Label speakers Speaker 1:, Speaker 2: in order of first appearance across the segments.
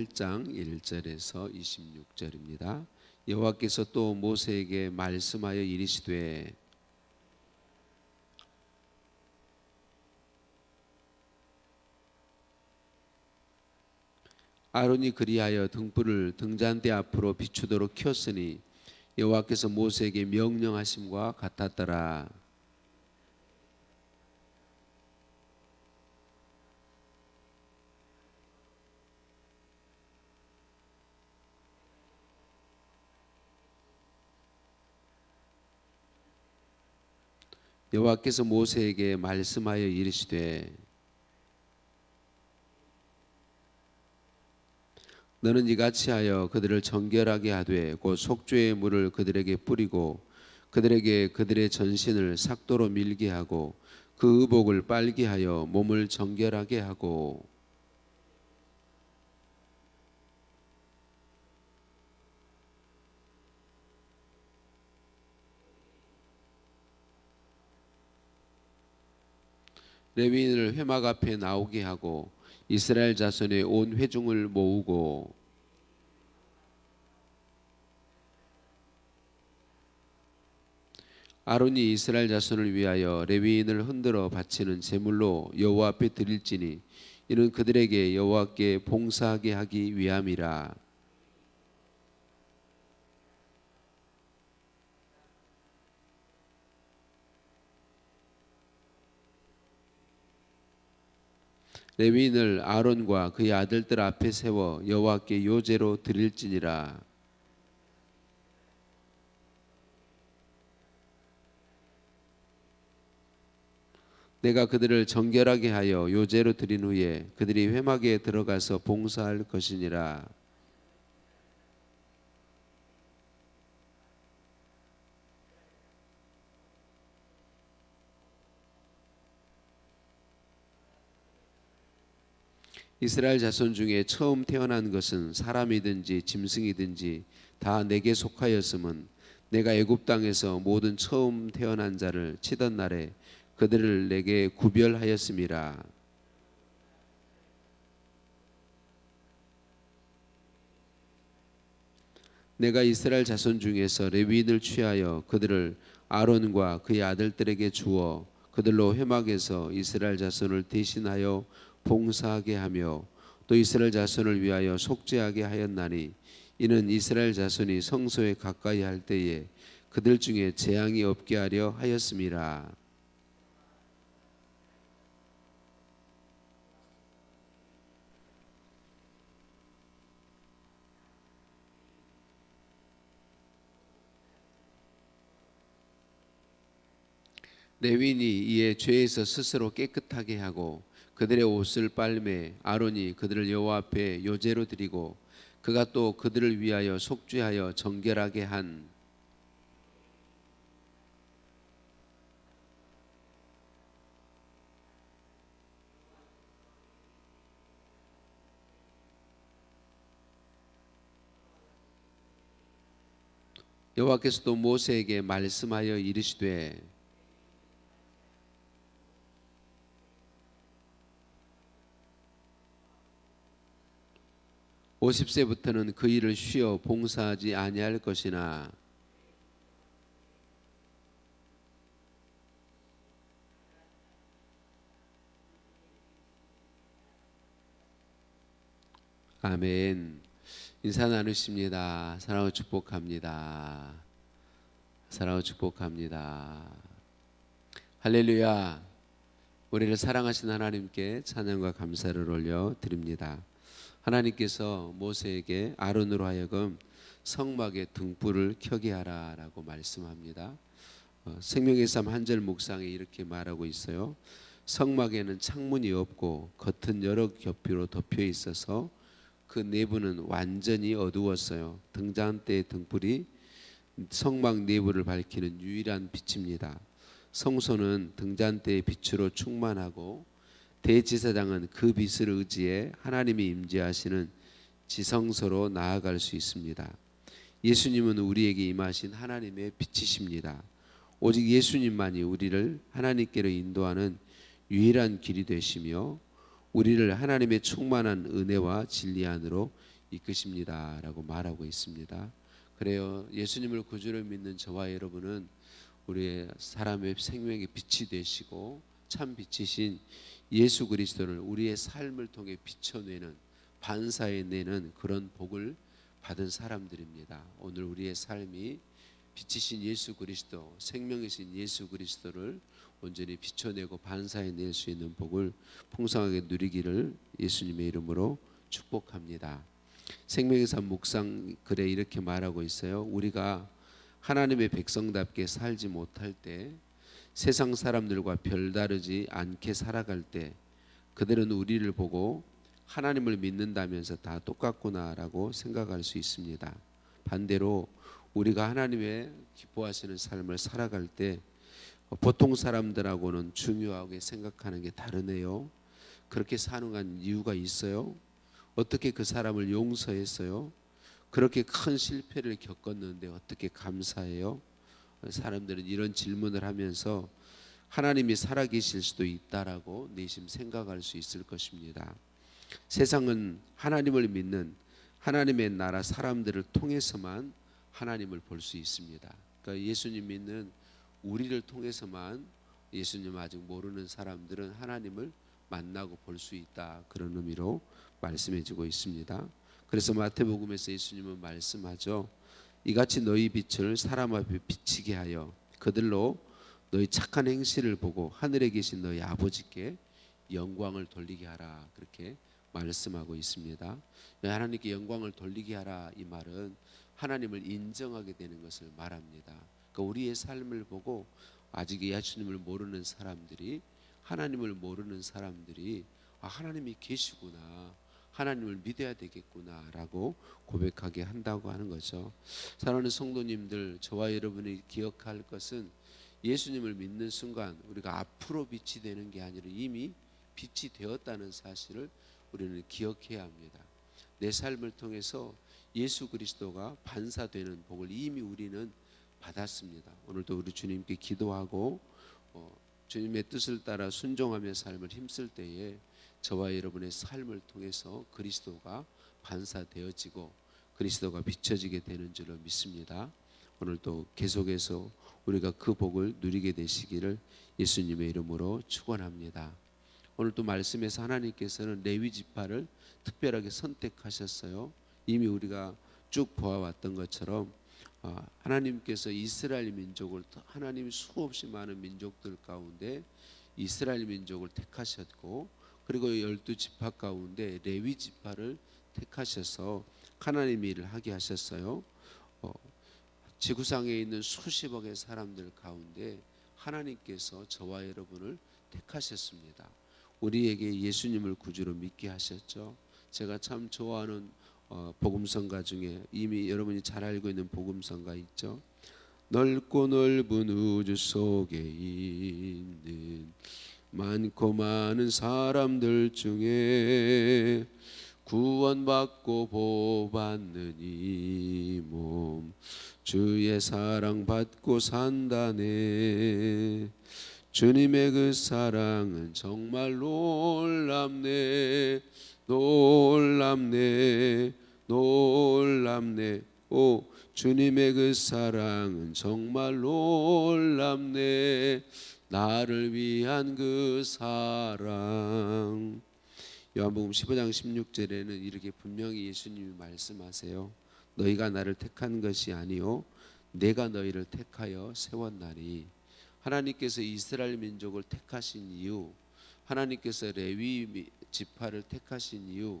Speaker 1: 8장 1절에서 26절입니다. 여호와께서 또 모세에게 말씀하여 이르시되 아론이 그리하여 등불을 등잔대 앞으로 비추도록 켰으니 여호와께서 모세에게 명령하심과 같았더라. 여호와께서 모세에게 말씀하여 이르시되 너는 이같이 하여 그들을 정결하게 하되 곧 속죄의 물을 그들에게 뿌리고 그들에게 그들의 전신을 삭도로 밀게 하고 그 의복을 빨게 하여 몸을 정결하게 하고 레위인을 회막 앞에 나오게 하고 이스라엘 자손의 온 회중을 모으고 아론이 이스라엘 자손을 위하여 레위인을 흔들어 바치는 제물로 여호와 앞에 드릴지니 이는 그들에게 여호와께 봉사하게 하기 위함이라. 레위인을 아론과 그의 아들들 앞에 세워 여호와께 요제로 드릴지니라. 내가 그들을 정결하게 하여 요제로 드린 후에 그들이 회막에 들어가서 봉사할 것이니라. 이스라엘 자손 중에 처음 태어난 것은 사람이든지 짐승이든지 다 내게 속하였음은 내가 애굽 땅에서 모든 처음 태어난 자를 치던 날에 그들을 내게 구별하였음이라. 내가 이스라엘 자손 중에서 레위인을 취하여 그들을 아론과 그의 아들들에게 주어 그들로 회막에서 이스라엘 자손을 대신하여 봉사하게 하며 또 이스라엘 자손을 위하여 속죄하게 하였나니 이는 이스라엘 자손이 성소에 가까이 할 때에 그들 중에 재앙이 없게 하려 하였음이라. 레위인이 이에 죄에서 스스로 깨끗하게 하고 그들의 옷을 빨매 아론이 그들을 여호와 앞에 요제로 드리고 그가 또 그들을 위하여 속죄하여 정결하게 한 여호와께서 또 모세에게 말씀하여 이르시되 50세부터는 그 일을 쉬어 봉사하지 아니할 것이나 아멘. 인사 나누십니다. 사랑하고 축복합니다. 사랑하고 축복합니다. 할렐루야. 우리를 사랑하신 하나님께 찬양과 감사를 올려 드립니다. 하나님께서 모세에게 아론으로 하여금 성막에 등불을 켜게 하라라고 말씀합니다. 생명의 삶 한절 묵상에 이렇게 말하고 있어요. 성막에는 창문이 없고 겉은 여러 겹비로 덮여 있어서 그 내부는 완전히 어두웠어요. 등잔대의 등불이 성막 내부를 밝히는 유일한 빛입니다. 성소는 등잔대의 빛으로 충만하고 대제사장은 그 빛을 의지해 하나님이 임재하시는 지성소로 나아갈 수 있습니다. 예수님은 우리에게 임하신 하나님의 빛이십니다. 오직 예수님만이 우리를 하나님께로 인도하는 유일한 길이 되시며 우리를 하나님의 충만한 은혜와 진리 안으로 이끄십니다라고 말하고 있습니다. 그래요. 예수님을 구주로 믿는 저와 여러분은 우리의 사람의 생명의 빛이 되시고 참 빛이신 예수 그리스도를 우리의 삶을 통해 비춰내는 반사해내는 그런 복을 받은 사람들입니다. 오늘 우리의 삶이 빛이신 예수 그리스도, 생명이신 예수 그리스도를 온전히 비춰내고 반사해낼 수 있는 복을 풍성하게 누리기를 예수님의 이름으로 축복합니다. 생명의 삶 묵상 글에 이렇게 말하고 있어요. 우리가 하나님의 백성답게 살지 못할 때, 세상 사람들과 별다르지 않게 살아갈 때 그들은 우리를 보고 하나님을 믿는다면서 다 똑같구나라고 생각할 수 있습니다. 반대로 우리가 하나님의 기뻐하시는 삶을 살아갈 때 보통 사람들하고는 중요하게 생각하는 게 다르네요. 그렇게 사는 이유가 있어요? 어떻게 그 사람을 용서했어요? 그렇게 큰 실패를 겪었는데 어떻게 감사해요? 사람들은 이런 질문을 하면서 하나님이 살아계실 수도 있다라고 내심 생각할 수 있을 것입니다. 세상은 하나님을 믿는 하나님의 나라 사람들을 통해서만 하나님을 볼 수 있습니다. 그러니까 예수님 믿는 우리를 통해서만 예수님 아직 모르는 사람들은 하나님을 만나고 볼 수 있다. 그런 의미로 말씀해주고 있습니다. 그래서 마태복음에서 예수님은 말씀하죠. 이같이 너희 빛을 사람 앞에 비치게 하여 그들로 너희 착한 행실을 보고 하늘에 계신 너희 아버지께 영광을 돌리게 하라. 그렇게 말씀하고 있습니다. 하나님께 영광을 돌리게 하라, 이 말은 하나님을 인정하게 되는 것을 말합니다. 그러니까 우리의 삶을 보고 아직 예수님을 모르는 사람들이, 하나님을 모르는 사람들이 하나님이 계시구나, 하나님을 믿어야 되겠구나라고 고백하게 한다고 하는 거죠. 사랑하는 성도님들, 저와 여러분이 기억할 것은 예수님을 믿는 순간 우리가 앞으로 빛이 되는 게 아니라 이미 빛이 되었다는 사실을 우리는 기억해야 합니다. 내 삶을 통해서 예수 그리스도가 반사되는 복을 이미 우리는 받았습니다. 오늘도 우리 주님께 기도하고 주님의 뜻을 따라 순종하며 삶을 힘쓸 때에 저와 여러분의 삶을 통해서 그리스도가 반사되어지고 그리스도가 비춰지게 되는 줄로 믿습니다. 오늘도 계속해서 우리가 그 복을 누리게 되시기를 예수님의 이름으로 축원합니다. 오늘 또 말씀에서 하나님께서는 레위 지파를 특별하게 선택하셨어요. 이미 우리가 쭉 보아왔던 것처럼 하나님께서 이스라엘 민족을, 하나님 수없이 많은 민족들 가운데 이스라엘 민족을 택하셨고, 그리고 12지파 가운데 레위 지파를 택하셔서 하나님 일을 하게 하셨어요. 지구상에 있는 수십억의 사람들 가운데 하나님께서 저와 여러분을 택하셨습니다. 우리에게 예수님을 구주로 믿게 하셨죠. 제가 참 좋아하는 복음성가 중에 이미 여러분이 잘 알고 있는 복음성가 있죠. 넓고 넓은 우주 속에 있는 많고 많은 사람들 중에 구원받고 보받는 이 몸 주의 사랑 받고 산다네. 주님의 그 사랑은 정말 놀랍네. 놀랍네. 놀랍네. 오, 주님의 그 사랑은 정말 놀랍네. 나를 위한 그 사랑. 요한복음 15장 16절에는 이렇게 분명히 예수님이 말씀하세요. 너희가 나를 택한 것이 아니요 내가 너희를 택하여 세웠나니. 하나님께서 이스라엘 민족을 택하신 이유, 하나님께서 레위 지파를 택하신 이유,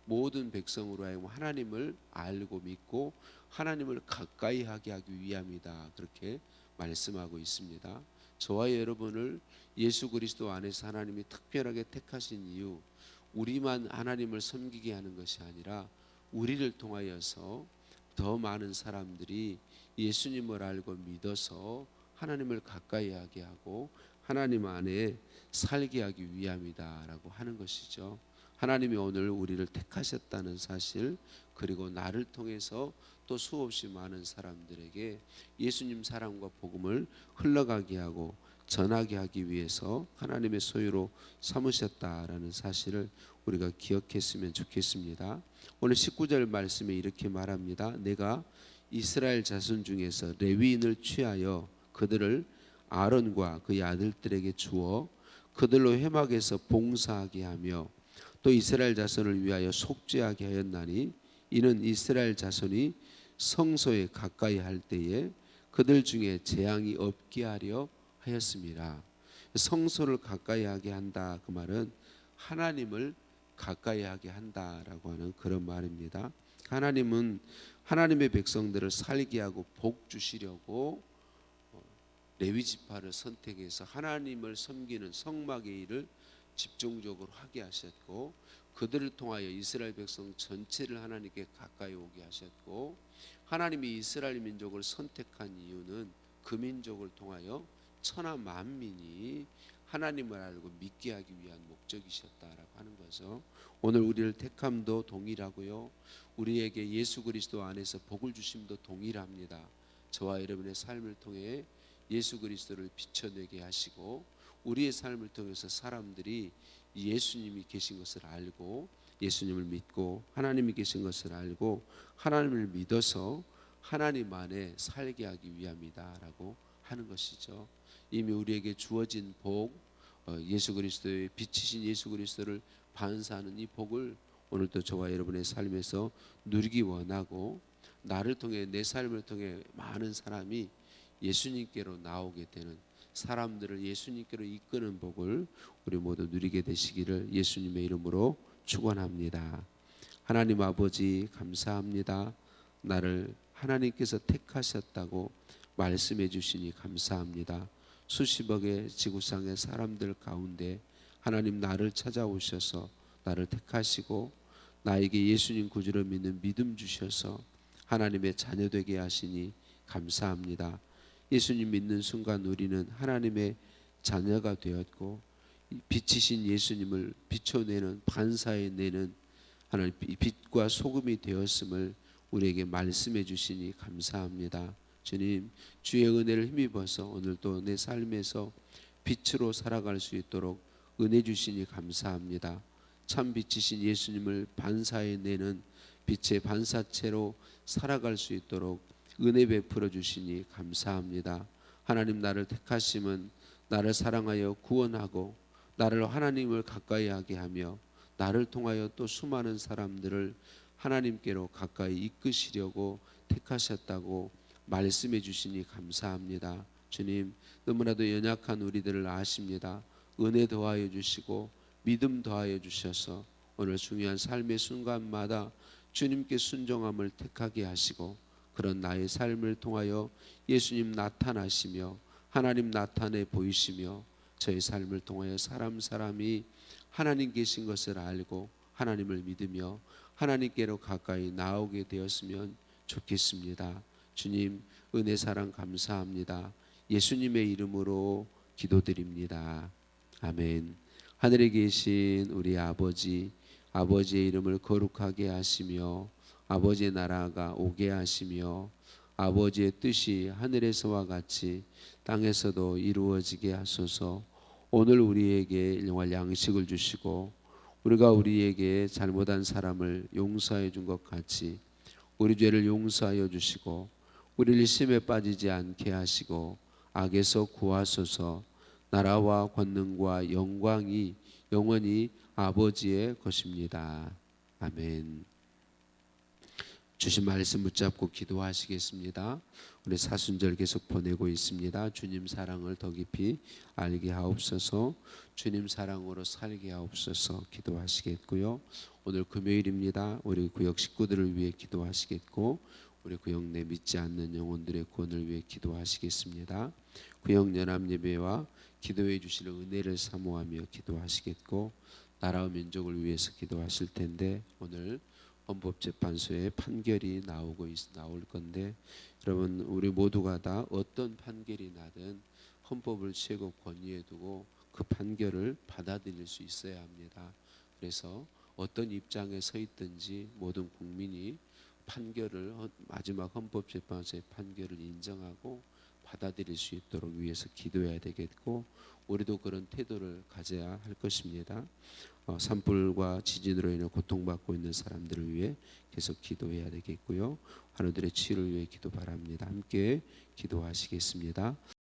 Speaker 1: 모든 백성으로 하여금 하나님을 알고 믿고 하나님을 가까이 하게 하기 위함이다. 그렇게 말씀하고 있습니다. 저와 여러분을 예수 그리스도 안에서 하나님이 특별하게 택하신 이유, 우리만 하나님을 섬기게 하는 것이 아니라 우리를 통하여서 더 많은 사람들이 예수님을 알고 믿어서 하나님을 가까이 하게 하고 하나님 안에 살게 하기 위함이다라고 하는 것이죠. 하나님이 오늘 우리를 택하셨다는 사실, 그리고 나를 통해서 또 수없이 많은 사람들에게 예수님 사랑과 복음을 흘러가게 하고 전하게 하기 위해서 하나님의 소유로 삼으셨다라는 사실을 우리가 기억했으면 좋겠습니다. 오늘 19절 말씀에 이렇게 말합니다. 내가 이스라엘 자손 중에서 레위인을 취하여 그들을 아론과 그의 아들들에게 주어 그들로 회막에서 봉사하게 하며 또 이스라엘 자손을 위하여 속죄하게 하였나니 이는 이스라엘 자손이 성소에 가까이 할 때에 그들 중에 재앙이 없게 하려 하였습니다. 성소를 가까이 하게 한다, 그 말은 하나님을 가까이 하게 한다라고 하는 그런 말입니다. 하나님은 하나님의 백성들을 살게 하고 복 주시려고 레위 지파를 선택해서 하나님을 섬기는 성막의 일을 집중적으로 하게 하셨고, 그들을 통하여 이스라엘 백성 전체를 하나님께 가까이 오게 하셨고, 하나님이 이스라엘 민족을 선택한 이유는 그 민족을 통하여 천하 만민이 하나님을 알고 믿게 하기 위한 목적이셨다라고 하는 거죠. 오늘 우리를 택함도 동일하고요, 우리에게 예수 그리스도 안에서 복을 주심도 동일합니다. 저와 여러분의 삶을 통해 예수 그리스도를 비춰내게 하시고, 우리의 삶을 통해서 사람들이 예수님이 계신 것을 알고 예수님을 믿고 하나님이 계신 것을 알고 하나님을 믿어서 하나님 안에 살게 하기 위함이다라고 하는 것이죠. 이미 우리에게 주어진 복, 예수 그리스도의 빛이신 예수 그리스도를 반사하는 이 복을 오늘도 저와 여러분의 삶에서 누리기 원하고, 나를 통해, 내 삶을 통해 많은 사람이 예수님께로 나오게 되는, 사람들을 예수님께로 이끄는 복을 우리 모두 누리게 되시기를 예수님의 이름으로 축원합니다. 하나님 아버지, 감사합니다. 나를 하나님께서 택하셨다고 말씀해 주시니 감사합니다. 수십억의 지구상의 사람들 가운데 하나님 나를 찾아오셔서 나를 택하시고 나에게 예수님 구주를 믿는 믿음 주셔서 하나님의 자녀 되게 하시니 감사합니다. 예수님 믿는 순간 우리는 하나님의 자녀가 되었고, 빛이신 예수님을 비춰내는, 반사해내는 하나님 빛과 소금이 되었음을 우리에게 말씀해 주시니 감사합니다. 주님, 주의 은혜를 힘입어서 오늘도 내 삶에서 빛으로 살아갈 수 있도록 은혜 주시니 감사합니다. 참 빛이신 예수님을 반사해내는 빛의 반사체로 살아갈 수 있도록 은혜 베풀어 주시니 감사합니다. 하나님, 나를 택하심은 나를 사랑하여 구원하고 나를 하나님을 가까이 하게 하며 나를 통하여 또 수많은 사람들을 하나님께로 가까이 이끄시려고 택하셨다고 말씀해 주시니 감사합니다. 주님, 너무나도 연약한 우리들을 아십니다. 은혜 더하여 주시고 믿음 더하여 주셔서 오늘 중요한 삶의 순간마다 주님께 순종함을 택하게 하시고, 그런 나의 삶을 통하여 예수님 나타나시며 하나님 나타내 보이시며 저의 삶을 통하여 사람이 하나님 계신 것을 알고 하나님을 믿으며 하나님께로 가까이 나오게 되었으면 좋겠습니다. 주님, 은혜 사랑 감사합니다. 예수님의 이름으로 기도드립니다. 아멘. 하늘에 계신 우리 아버지, 아버지의 이름을 거룩하게 하시며 아버지의 나라가 오게 하시며 아버지의 뜻이 하늘에서와 같이 땅에서도 이루어지게 하소서. 오늘 우리에게 일용할 양식을 주시고 우리가 우리에게 잘못한 사람을 용서해 준 것 같이 우리 죄를 용서하여 주시고 우리를 심에 빠지지 않게 하시고 악에서 구하소서. 나라와 권능과 영광이 영원히 아버지의 것입니다. 아멘. 주신 말씀 붙잡고 기도하시겠습니다. 우리 사순절 계속 보내고 있습니다. 주님 사랑을 더 깊이 알게 하옵소서. 주님 사랑으로 살게 하옵소서 기도하시겠고요. 오늘 금요일입니다. 우리 구역 식구들을 위해 기도하시겠고 우리 구역 내 믿지 않는 영혼들의 구원을 위해 기도하시겠습니다. 구역 연합 예배와 기도해 주실 은혜를 사모하며 기도하시겠고 나라와 민족을 위해서 기도하실 텐데, 오늘 헌법재판소의 판결이 나올 건데, 여러분 우리 모두가 다 어떤 판결이 나든 헌법을 최고 권위에 두고 그 판결을 받아들일 수 있어야 합니다. 그래서 어떤 입장에 서 있든지 모든 국민이 판결을, 마지막 헌법재판소의 판결을 인정하고 받아들일 수 있도록 위해서 기도해야 되겠고, 우리도 그런 태도를 가져야 할 것입니다. 산불과 지진으로 인해 고통받고 있는 사람들을 위해 계속 기도해야 되겠고요. 환우들의 치유를 위해 기도 바랍니다. 함께 기도하시겠습니다.